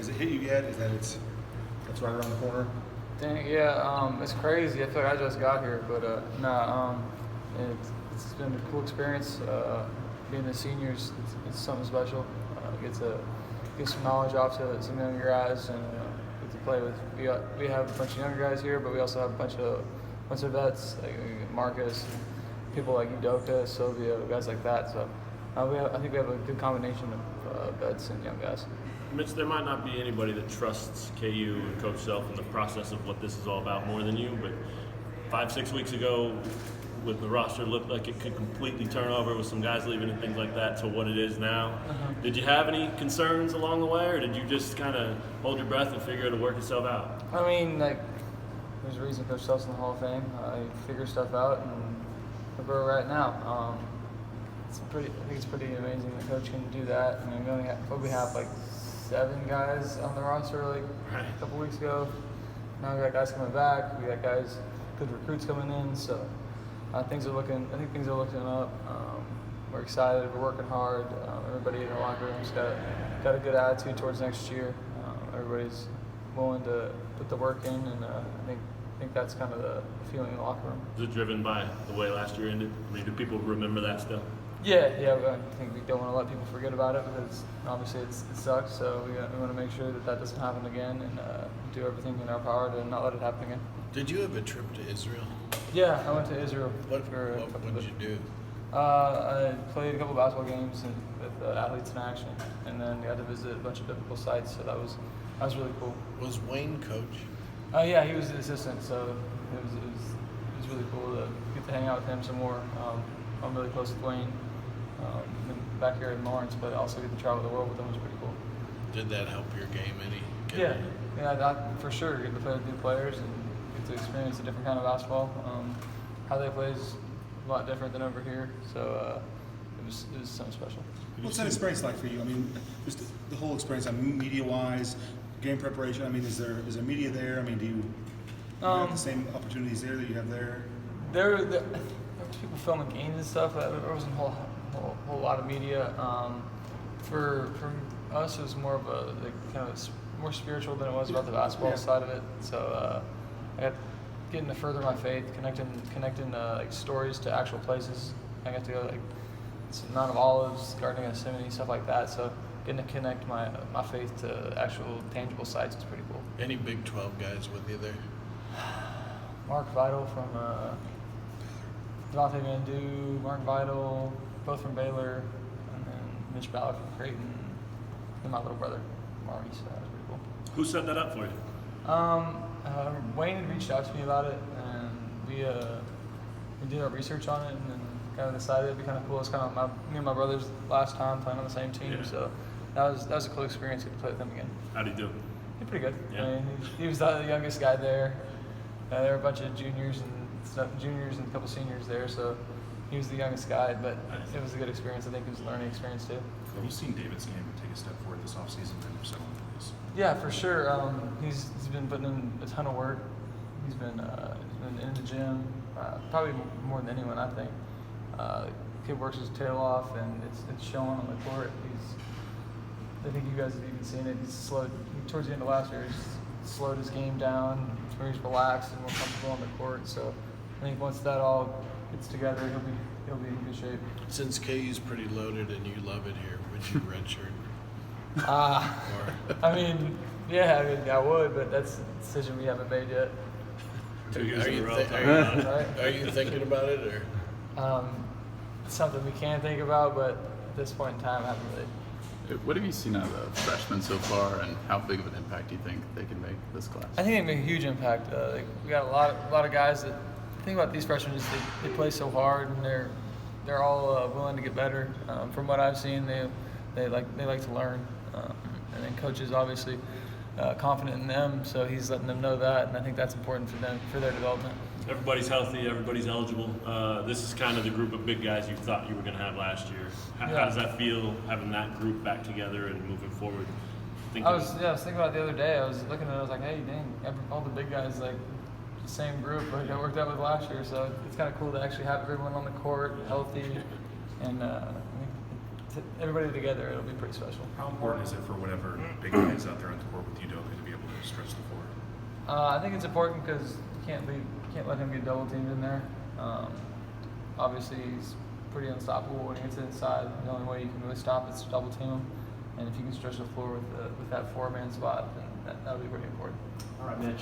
has it hit you yet? Is that it's right around the corner? Dang, yeah, it's crazy. I feel like I just got here, but it's been a cool experience. Being the seniors, it's something special. Get to get some knowledge off to some younger guys and get to play with. We have a bunch of younger guys here, but we also have a bunch of vets like Marcus, people like Udoka, Sylvia, guys like that. So I think we have a good combination of vets and young guys. Mitch, there might not be anybody that trusts KU and Coach Self in the process of what this is all about more than you, but 5-6 weeks ago, with the roster looked like it could completely turn over with some guys leaving and things like that to what it is now. Did you have any concerns along the way, or did you just kind of hold your breath and figure it'll work itself out? I mean, like, there's a reason Coach Self's in the Hall of Fame. He figures stuff out, and look where we're at now. I think it's pretty amazing that Coach can do that. I mean, we have like 7 guys on the roster like a couple weeks ago. Now we got guys coming back. We got good recruits coming in. So I think things are looking up. We're excited. We're working hard. Everybody in the locker room's got a good attitude towards next year. Everybody's willing to put the work in, and I think that's kind of the feeling in the locker room. Is it driven by the way last year ended? I mean, do people remember that still? Yeah. I think we don't want to let people forget about it because obviously it sucks. So we want to make sure that doesn't happen again and do everything in our power to not let it happen again. Did you have a trip to Israel? Yeah, I went to Israel. What did you do? I played a couple basketball games with athletes in action, and then got to visit a bunch of biblical sites. So that was really cool. Was Wayne coach? Yeah, he was the assistant. So it was really cool to get to hang out with him some more. I'm really close with Wayne. Been back here in Lawrence, but also get to travel the world with him was pretty cool. Did that help your game any? Yeah, that for sure. Get to play with new players and get to experience a different kind of basketball. How they play is a lot different than over here, so it was something special. What's that experience like for you? I mean, just the whole experience, media-wise, game preparation. I mean, is there media there? I mean, do you have the same opportunities there that you have there? There was people filming games and stuff. There wasn't a whole lot of media. For us, it was more of a kind of more spiritual than it was about the basketball side of it. So I got getting to further my faith, connecting stories to actual places. I got to go Mount of Olives, Garden of Gethsemane, stuff like that. So getting to connect my faith to actual tangible sites is pretty cool. Any Big 12 guys with you there? Mark Vidal from Devontae Van Du, Mark Vidal, both from Baylor, and then Mitch Ballard from Creighton, and my little brother, Marty, so that was pretty cool. Who set that up for you? Wayne had reached out to me about it, and we did our research on it, and then kind of decided it'd be kind of cool. It's kind of me and my brother's last time playing on the same team, so that was a cool experience to play with him again. How'd he do? He pretty good. Yeah. I mean, he was the youngest guy there. There were a bunch of juniors and a couple seniors there, so he was the youngest guy, but it was a good experience. I think it was a learning experience too. Have you seen David's game take a step forward this offseason and so on? Yeah, for sure. He's been putting in a ton of work. He's been in the gym, probably more than anyone, I think. Kid works his tail off, and it's showing on the court. I think you guys have even seen it. He's slowed towards the end of last year. He's slowed his game down. Where he's relaxed and more comfortable on the court. So I think once that all gets together, he'll be in good shape. Since KU's pretty loaded and you love it here, would you redshirt? I mean, I would, but that's a decision we haven't made yet. 2 years in a row. Are you thinking about it, or? It's something we can think about, but at this point in time, I haven't really. What have you seen out of the freshmen so far, and how big of an impact do you think they can make this class? I think they make a huge impact. We got a lot of guys that. The thing about these freshmen is they play so hard, and they're all willing to get better. From what I've seen, they like to learn, and then coach is obviously confident in them, so he's letting them know that, and I think that's important for them for their development. Everybody's healthy. Everybody's eligible. This is kind of the group of big guys you thought you were going to have last year. How does that feel, having that group back together and moving forward? I was thinking about it the other day. I was looking at it. I was like, hey, dang, all the big guys the same group like I worked out with last year. So it's kind of cool to actually have everyone on the court healthy, and everybody together, it'll be pretty special. How important is it for whatever big guys out there on the court with Udoka to be able to stretch the floor? I think it's important because you can't let him get double teamed in there. Obviously, he's pretty unstoppable when he gets inside. The only way you can really stop is to double team him. And if you can stretch the floor with that 4-man spot, then that'll be pretty important. All right, Mitch.